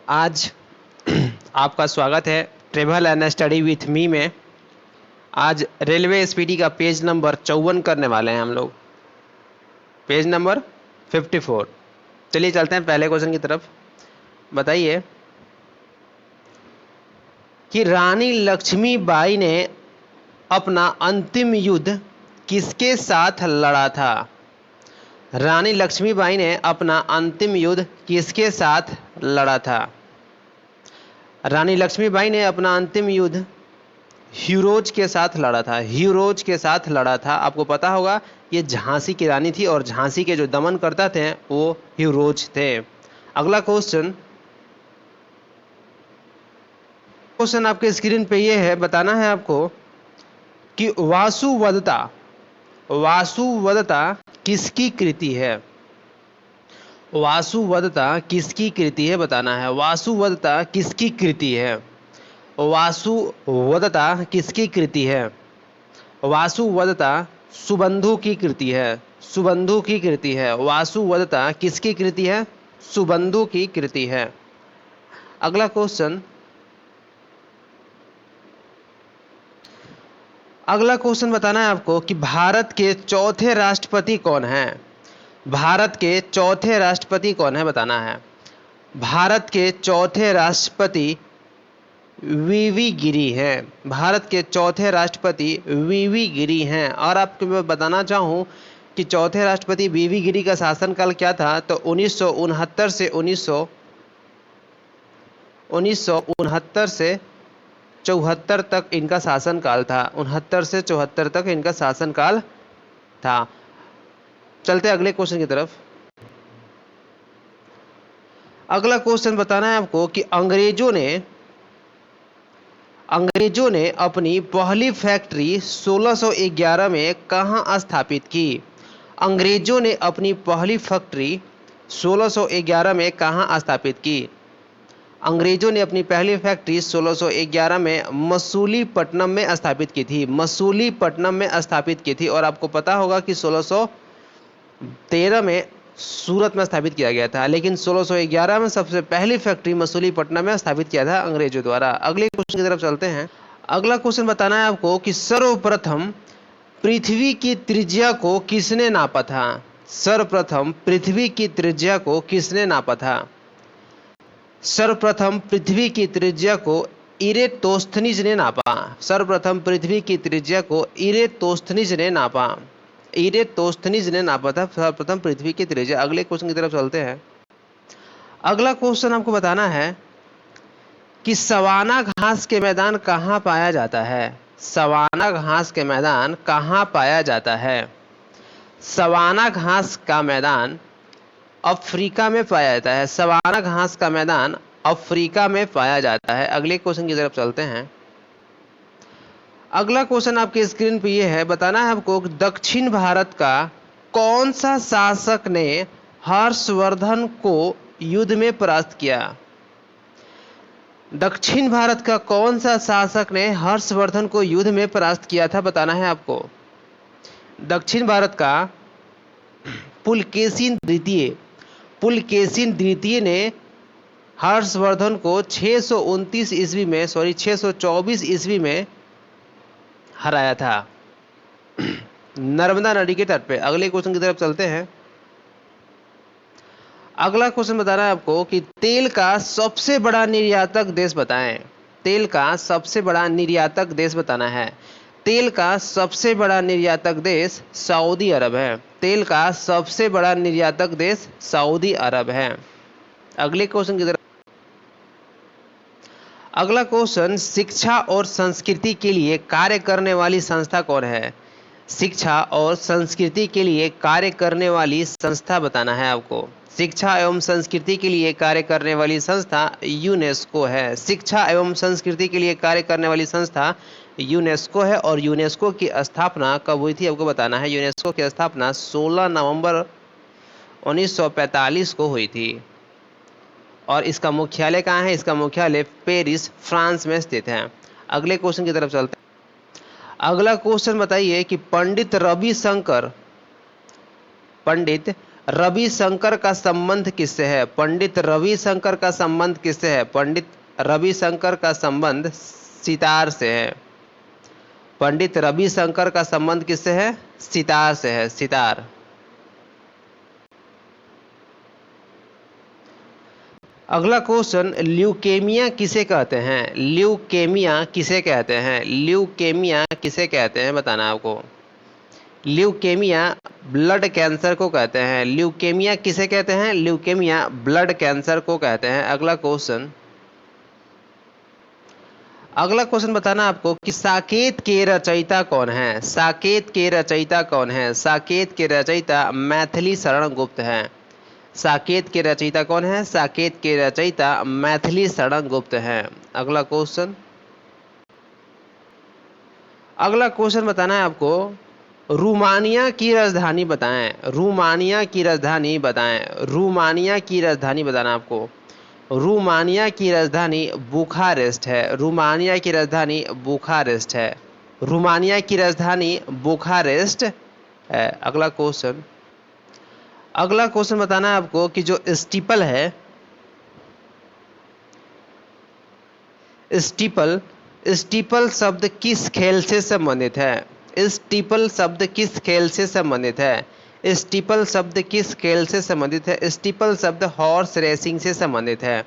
आज आपका स्वागत है travel and study with me में। आज रेलवे एसपीटी का पेज नंबर 54 करने वाले हैं हम लोग, पेज नंबर 54। चलिए चलते हैं पहले क्वेश्चन की तरफ। बताइए कि रानी लक्ष्मीबाई ने अपना अंतिम युद्ध किसके साथ लड़ा था? रानी लक्ष्मीबाई ने अपना अंतिम युद्ध किसके साथ लड़ा था? रानी लक्ष्मीबाई ने अपना अंतिम युद्ध हीरोज के साथ लड़ा था। हीरोज के साथ लड़ा था। आपको पता होगा ये झांसी की रानी थी और झांसी के जो दमन करता थे वो हीरोज थे। अगला क्वेश्चन आपके स्क्रीन पे ये है, बताना है आपको कि वासुवदता किसकी कृति है? वासुवदता किसकी कृति है बताना है। वासुवदता किसकी कृति है? वासुवदता किसकी कृति है? वासुवदता सुबंधु की कृति है। सुबंधु की कृति है। वासुवदता किसकी कृति है? सुबंधु की कृति है। अगला क्वेश्चन बताना है आपको कि भारत के चौथे राष्ट्रपति कौन हैं? भारत के चौथे राष्ट्रपति कौन है बताना है। भारत के चौथे राष्ट्रपति वीवी गिरी हैं। भारत के चौथे राष्ट्रपति वीवी गिरी हैं। और आपको मैं बताना चाहूँ कि चौथे राष्ट्रपति वीवी गिरी का शासनकाल क्या था, तो 1969 से 1974 तक इनका शासनकाल था। 69 से 74 तक इनका शासनकाल था। चलते अगले क्वेश्चन की तरफ। अगला क्वेश्चन बताना है आपको कि अंग्रेजों ने अपनी पहली फैक्ट्री 1611 में कहां स्थापित की? अंग्रेजों ने अपनी पहली फैक्ट्री 1611 में कहां स्थापित की? अंग्रेजों ने अपनी पहली फैक्ट्री 1611 में मसूलीपट्टनम में स्थापित की थी। मसूलीपट्टनम में स्थापित की थी। और आपको पता होगा कि 1613 में सूरत में स्थापित किया गया था, लेकिन 1611 में सबसे पहली फैक्ट्री मसूलीपट्टनम में स्थापित किया था अंग्रेजों द्वारा। अगले क्वेश्चन की तरफ चलते हैं। अगला क्वेश्चन बताना है आपको कि सर्वप्रथम पृथ्वी की त्रिज्या को किसने नापा था? सर्वप्रथम पृथ्वी की त्रिज्या को किसने नापा था? सर्वप्रथम पृथ्वी की त्रिज्या को इरेटोस्थनीज ने नापा। सर्वप्रथम पृथ्वी की त्रिज्या को इरेटोस्थनीज ने नापा। इरेटोस्थनीज ने नापा था सर्वप्रथम पृथ्वी की त्रिज्या। अगले क्वेश्चन की तरफ चलते हैं। अगला क्वेश्चन आपको बताना है कि सवाना घास के मैदान कहाँ पाया जाता है? सवाना घास के मैदान कहाँ पाया जाता है? सवाना घास का मैदान अफ्रीका में पाया जाता है। सवाना घास का मैदान अफ्रीका में पाया जाता है। अगले क्वेश्चन की तरफ चलते हैं। अगला क्वेश्चन आपके स्क्रीन पे ये है, बताना है आपको दक्षिण भारत का कौन सा शासक ने हर्षवर्धन को युद्ध में परास्त किया? दक्षिण भारत का कौन सा शासक ने हर्षवर्धन को युद्ध में परास्त किया था बताना है आपको। दक्षिण भारत का पुलकेशिन द्वितीय ने हर्षवर्धन को 624 ईस्वी में हराया था नर्मदा नदी के तट पे। अगले क्वेश्चन की तरफ चलते हैं। अगला क्वेश्चन बताना है आपको कि तेल का सबसे बड़ा निर्यातक देश बताएं। तेल का सबसे बड़ा निर्यातक देश बताना है। तेल का सबसे बड़ा निर्यातक देश सऊदी अरब है। तेल का सबसे बड़ा निर्यातक देश सऊदी अरब है। अगले क्वेश्चन की तरफ। अगला क्वेश्चन, शिक्षा और संस्कृति के लिए कार्य करने वाली संस्था कौन है? शिक्षा और संस्कृति के लिए कार्य करने वाली संस्था बताना है आपको। शिक्षा एवं संस्कृति के लिए कार्य करने वाली संस्था यूनेस्को है। शिक्षा एवं संस्कृति के लिए कार्य करने वाली संस्था यूनेस्को है। और यूनेस्को की स्थापना कब हुई थी आपको बताना है। यूनेस्को की स्थापना 16 नवंबर 1945 को हुई थी। और इसका मुख्यालय कहाँ है? इसका मुख्यालय पेरिस, फ्रांस में स्थित है। अगले क्वेश्चन की तरफ चलते हैं। अगला क्वेश्चन बताइए कि पंडित रविशंकर का संबंध किससे है? पंडित रविशंकर का संबंध किससे है? पंडित रविशंकर का संबंध सितार से है। पंडित रविशंकर का संबंध किससे है? सितार से है, सितार। अगला क्वेश्चन, ल्यूकेमिया किसे कहते हैं? ल्यूकेमिया किसे कहते हैं? ल्यूकेमिया किसे कहते हैं बताना आपको। ल्यूकेमिया ब्लड कैंसर को कहते हैं। ल्यूकेमिया किसे कहते हैं? ल्यूकेमिया ब्लड कैंसर को कहते हैं। अगला क्वेश्चन, अगला क्वेश्चन बताना आपको कि साकेत के रचयिता कौन है? साकेत के रचयिता कौन है? साकेत के रचयिता मैथिली शरण गुप्त हैं। साकेत के रचयिता कौन है? साकेत के रचयिता मैथिली शरण गुप्त हैं। अगला क्वेश्चन, अगला क्वेश्चन बताना है आपको, रोमानिया की राजधानी बताएं। रोमानिया की राजधानी बताएं। रोमानिया की राजधानी बताना आपको। रोमानिया की राजधानी बुखारेस्ट है। रोमानिया की राजधानी बुखारेस्ट है। रोमानिया की राजधानी बुखारेस्ट है। अगला क्वेश्चन, अगला क्वेश्चन बताना है आपको कि जो स्टीपल है, स्टीपल, स्टीपल शब्द किस खेल से संबंधित है? स्टीपल शब्द किस खेल से संबंधित है? स्टीपल शब्द किस खेल से संबंधित है? स्टीपल शब्द हॉर्स रेसिंग से संबंधित है।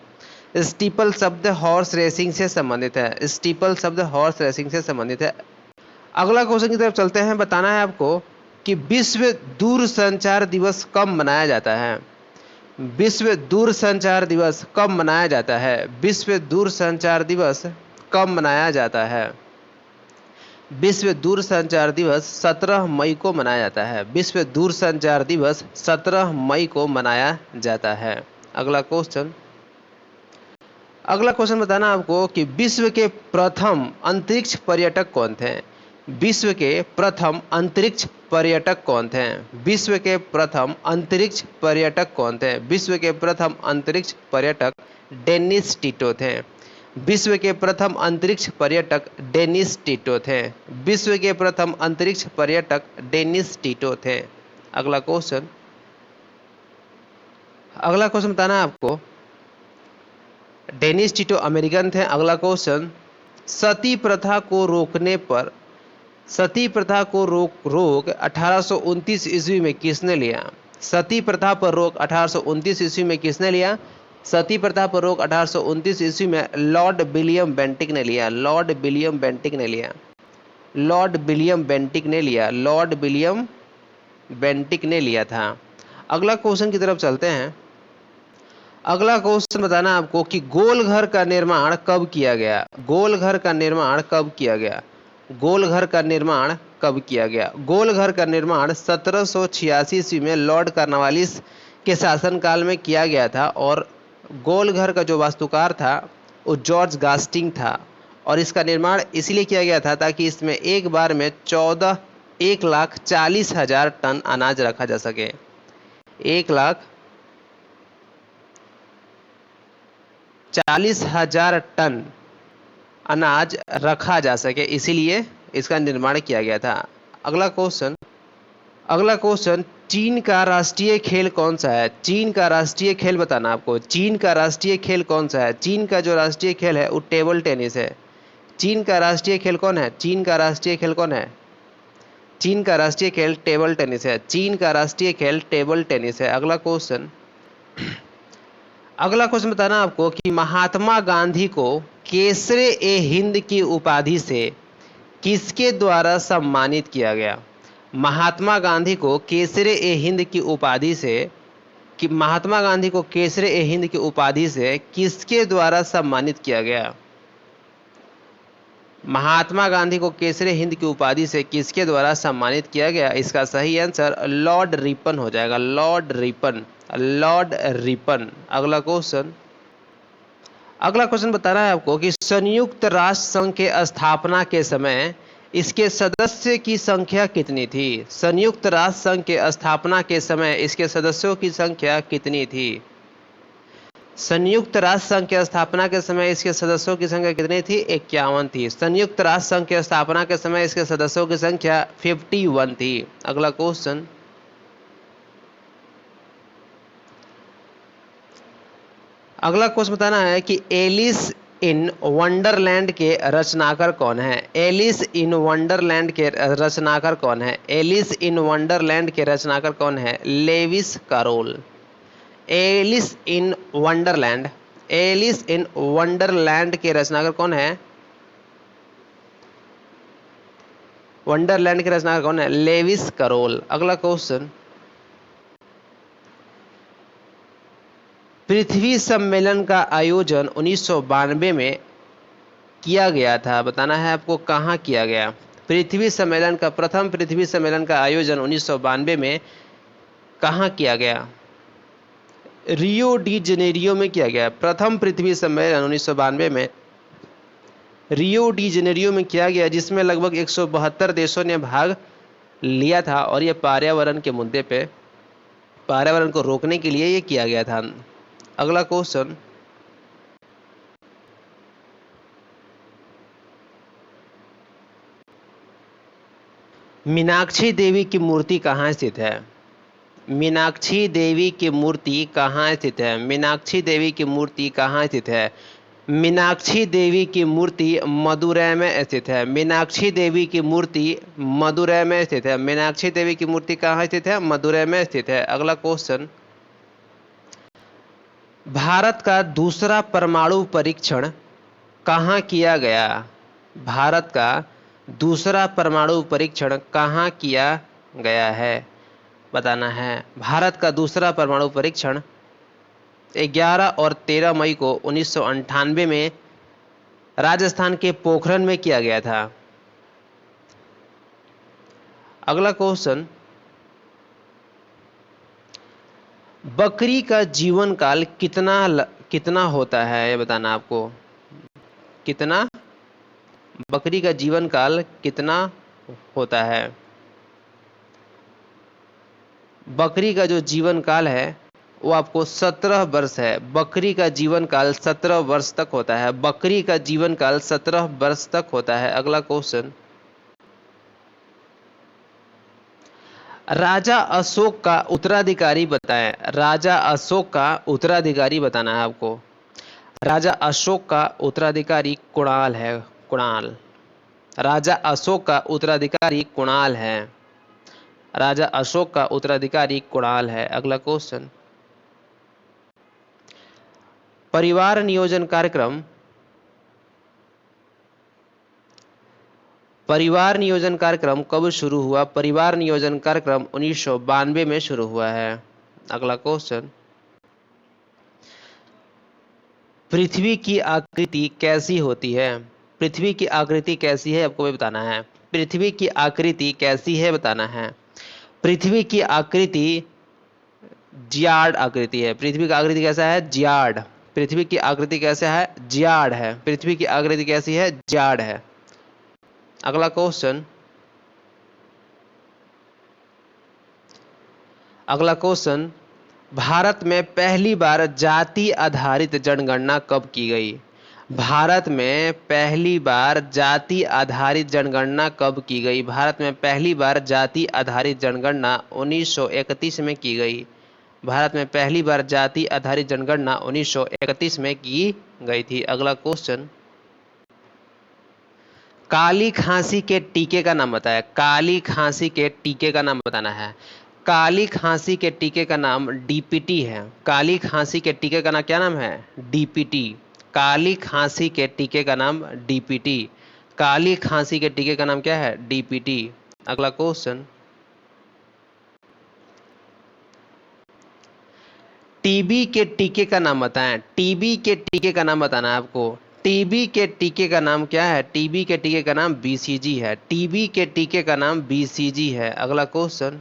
स्टीपल शब्द हॉर्स रेसिंग से संबंधित है। स्टीपल शब्द हॉर्स रेसिंग से संबंधित है। अगला क्वेश्चन की तरफ चलते हैं। बताना है आपको कि विश्व दूरसंचार दिवस कब मनाया जाता है? विश्व दूरसंचार दिवस कब मनाया जाता है? विश्व दूरसंचार दिवस कब मनाया जाता है? विश्व दूरसंचार दिवस 17 मई को मनाया जाता है। विश्व दूरसंचार दिवस 17 मई को मनाया जाता है। अगला क्वेश्चन, अगला क्वेश्चन बताना आपको कि विश्व के प्रथम अंतरिक्ष पर्यटक कौन थे? विश्व के प्रथम अंतरिक्ष पर्यटक कौन थे? विश्व के प्रथम अंतरिक्ष पर्यटक कौन थे? विश्व के प्रथम अंतरिक्ष पर्यटक डेनिस टिटो थे। विश्व के प्रथम अंतरिक्ष पर्यटक डेनिस टिटो थे। विश्व के प्रथम अंतरिक्ष पर्यटक डेनिस टिटो थे। अगला क्वेश्चन, अगला क्वेश्चन बताना है आपको, डेनिस टिटो अमेरिकन थे। अगला क्वेश्चन, सती प्रथा को रोकने पर, सती प्रथा को रोक 1829 ईस्वी में किसने लिया? सती प्रथा पर रोक 1829 ईस्वी में किसने लिया? सती प्रथा पर रोक 1829 ईस्वी में लॉर्ड विलियम बेंटिक ने लिया। लॉर्ड विलियम बेंटिक ने लिया। लॉर्ड विलियम बेंटिक ने लिया। लॉर्ड विलियम बेंटिक ने लिया था। अगला क्वेश्चन की तरफ चलते हैं। अगला क्वेश्चन बताना आपको कि गोल घर का निर्माण कब किया गया? गोल घर का निर्माण कब किया गया? गोल घर का निर्माण कब किया गया? गोल घर का निर्माण 1786 ईस्वी में लॉर्ड कॉर्नवालिस के शासनकाल में किया गया था और गोल घर का जो वास्तुकार था वो जॉर्ज गास्टिंग था और इसका निर्माण इसलिए किया गया था ताकि इसमें एक बार में 1,40,00,000 टन अनाज रखा जा सके। 1,40,000 टन अनाज रखा जा सके, इसीलिए इसका निर्माण किया गया था। अगला क्वेश्चन, अगला क्वेश्चन, चीन का राष्ट्रीय खेल कौन सा है? चीन का राष्ट्रीय खेल बताना आपको। चीन का राष्ट्रीय खेल कौन सा है? चीन का जो राष्ट्रीय खेल है वो टेबल टेनिस है। चीन का राष्ट्रीय खेल कौन है? चीन का राष्ट्रीय खेल कौन है? चीन का राष्ट्रीय खेल टेबल टेनिस है। चीन का राष्ट्रीय खेल टेबल टेनिस है। अगला क्वेश्चन, अगला क्वेश्चन बताना आपको कि महात्मा गांधी को केसरे ए हिंद की उपाधि से किसके द्वारा सम्मानित किया गया? महात्मा गांधी को केसरे ए हिंद की उपाधि से, कि महात्मा गांधी को केसरे ए हिंद की उपाधि से किसके द्वारा सम्मानित किया गया? महात्मा गांधी को केसरे हिंद की उपाधि से किसके द्वारा सम्मानित किया गया? इसका सही आंसर लॉर्ड रिपन हो जाएगा। Lord Ripon, Lord Ripon. अगला क्वेश्चन, अगला क्वेश्चन बताना है आपको कि संयुक्त राष्ट्र संघ के स्थापना के समय इसके सदस्य की संख्या कितनी थी? संयुक्त राष्ट्र संघ के स्थापना के समय इसके सदस्यों की संख्या कितनी थी? संयुक्त राष्ट्र संघ के स्थापना के समय इसके सदस्यों की संख्या कितनी थी? 51 थी। संयुक्त राष्ट्र संघ के स्थापना के समय इसके सदस्यों की संख्या 51 थी। अगला क्वेश्चन, अगला क्वेश्चन बताना है कि एलिस इन वंडरलैंड के रचनाकार कौन है। एलिस इन वंडरलैंड के रचनाकार कौन है। एलिस इन वंडरलैंड के रचनाकार कौन है। Lewis Carroll. Alice in Wonderland, Alice in Wonderland के रचनाकार कौन है। वंडरलैंड के रचनाकार कौन है। Lewis Carroll. अगला क्वेश्चन, पृथ्वी सम्मेलन का आयोजन 1992 में किया गया था, बताना है आपको कहाँ किया गया। पृथ्वी सम्मेलन का, प्रथम पृथ्वी सम्मेलन का आयोजन 1992 में कहाँ किया गया। रियो डी जेनेरियो में किया गया। प्रथम पृथ्वी सम्मेलन 1992 में रियो डी जेनेरियो में किया गया, जिसमें लगभग 172 देशों ने भाग लिया था और यह पर्यावरण के मुद्दे पे, पर्यावरण को रोकने के लिए ये किया गया था। अगला क्वेश्चन, मीनाक्षी देवी की मूर्ति कहाँ स्थित है। मीनाक्षी देवी की मूर्ति कहाँ स्थित है। मीनाक्षी देवी की मूर्ति कहाँ स्थित है। मीनाक्षी देवी की मूर्ति मदुरै में स्थित है। मीनाक्षी देवी की मूर्ति मदुरै में स्थित है। मीनाक्षी देवी की मूर्ति कहाँ स्थित है। मदुरै में स्थित है। अगला क्वेश्चन, भारत का दूसरा परमाणु परीक्षण कहाँ किया गया। भारत का दूसरा परमाणु परीक्षण कहाँ किया गया है, बताना है। भारत का दूसरा परमाणु परीक्षण 11 और 13 मई को 1998 में राजस्थान के पोखरण में किया गया था। अगला क्वेश्चन, बकरी का जीवन काल कितना होता है, ये बताना आपको। कितना, बकरी का जीवन काल कितना होता है। बकरी का जो जीवन काल है वो आपको 17 वर्ष है। बकरी का जीवन काल 17 वर्ष तक होता है। बकरी का जीवन काल 17 वर्ष तक होता है। अगला क्वेश्चन, राजा अशोक का उत्तराधिकारी बताएं। राजा अशोक का उत्तराधिकारी बताना है आपको। राजा अशोक का उत्तराधिकारी कुणाल है। कुणाल। राजा अशोक का उत्तराधिकारी कुणाल है। राजा अशोक का उत्तराधिकारी कुणाल है। अगला क्वेश्चन, परिवार नियोजन कार्यक्रम, परिवार नियोजन कार्यक्रम कब शुरू हुआ। परिवार नियोजन कार्यक्रम 1992 में शुरू हुआ है। अगला क्वेश्चन, पृथ्वी की आकृति कैसी होती है। पृथ्वी की आकृति कैसी है आपको भी बताना है। पृथ्वी की आकृति कैसी है बताना है। पृथ्वी की आकृति जियाड आकृति है। पृथ्वी की आकृति कैसा है। जियाड। पृथ्वी की आकृति कैसा है। जियाड है। पृथ्वी की आकृति कैसी है। जियाड है। अगला क्वेश्चन, अगला क्वेश्चन, भारत में पहली बार जाति आधारित जनगणना कब की गई। भारत में पहली बार जाति आधारित जनगणना कब की गई। भारत में पहली बार जाति आधारित जनगणना 1931 में की गई। भारत में पहली बार जाति आधारित जनगणना 1931 में की गई थी। अगला क्वेश्चन, काली खांसी के टीके का नाम बताया। काली खांसी के टीके का नाम बताना है। काली खांसी के टीके का नाम डीपीटी है। काली खांसी के टीके का नाम क्या नाम है। डीपीटी। काली खांसी के टीके का नाम डीपीटी। काली खांसी के टीके का नाम क्या है। डीपीटी। अगला क्वेश्चन, टीबी के टीके का नाम बताएं। टीबी के टीके का नाम बताना है आपको। टीबी के टीके का नाम क्या है। टीबी के टीके का नाम बीसीजी है। टीबी के टीके का नाम बीसीजी है। अगला क्वेश्चन,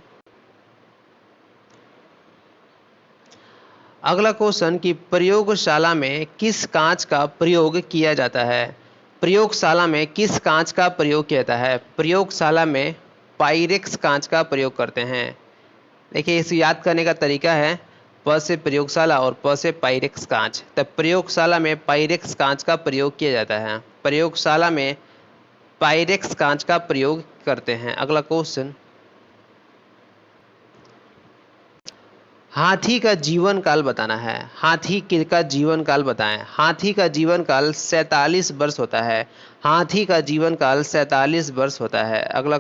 अगला क्वेश्चन कि प्रयोगशाला में किस कांच का प्रयोग किया जाता है। प्रयोगशाला में किस कांच का प्रयोग किया जाता है। प्रयोगशाला में पाइरेक्स कांच का प्रयोग करते हैं। देखिए, इसे याद करने का तरीका है, प से प्रयोगशाला और प से पाइरेक्स कांच। तब प्रयोगशाला में पाइरेक्स कांच का प्रयोग किया जाता है। प्रयोगशाला में पाइरेक्स कांच का प्रयोग करते हैं। अगला क्वेश्चन, हाथी का जीवन काल बताना है। का जीवन काल बताएं। हाथी का जीवन काल 47 वर्ष होता है। हाथी का जीवन काल 47 वर्ष होता है। अगला,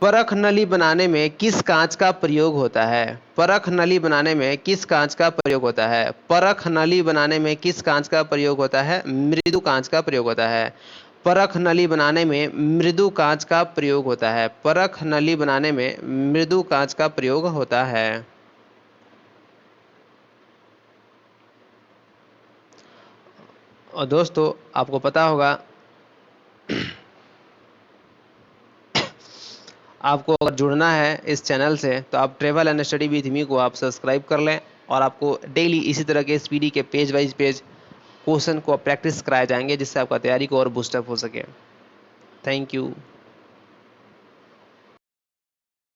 परख नली बनाने में किस कांच का प्रयोग होता है? परख नली बनाने में किस कांच का प्रयोग होता है? परख नली बनाने में किस कांच का प्रयोग होता है? मृदु कांच का प्रयोग होता है। परख नली बनाने में मृदु कांच का प्रयोग होता है। परख नली बनाने में मृदु कांच का प्रयोग होता है। और दोस्तों, आपको पता होगा, आपको अगर जुड़ना है इस चैनल से तो आप travel and study with me को आप सब्सक्राइब कर लें, और आपको डेली इसी तरह के स्पीडी के पेज वाइज पेज क्वेश्चन को प्रैक्टिस कराए जाएंगे, जिससे आपका तैयारी को और बूस्टअप हो सके। Thank you.